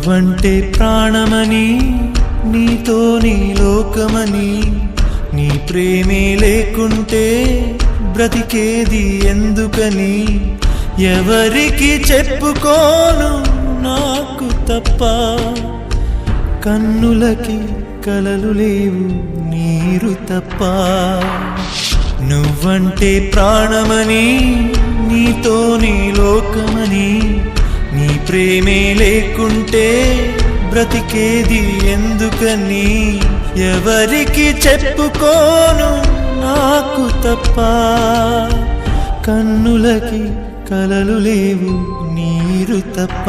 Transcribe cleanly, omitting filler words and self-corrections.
నువ్వంటే ప్రాణమని, నీతో నీ లోకమని, నీ ప్రేమే లేకుంటే బ్రతికేది ఎందుకని, ఎవరికి చెప్పుకోను నాకు తప్ప, కన్నులకి కలలు లేవు నీరు తప్ప. నువ్వంటే ప్రాణమని, నీతో నీ లోకమని, నీ ప్రేమే లేకుంటే బ్రతికేది ఎందుకని, ఎవరికి చెప్పుకోను నాకు తప్ప, కన్నులకి కలలు లేవు నీరు తప్ప.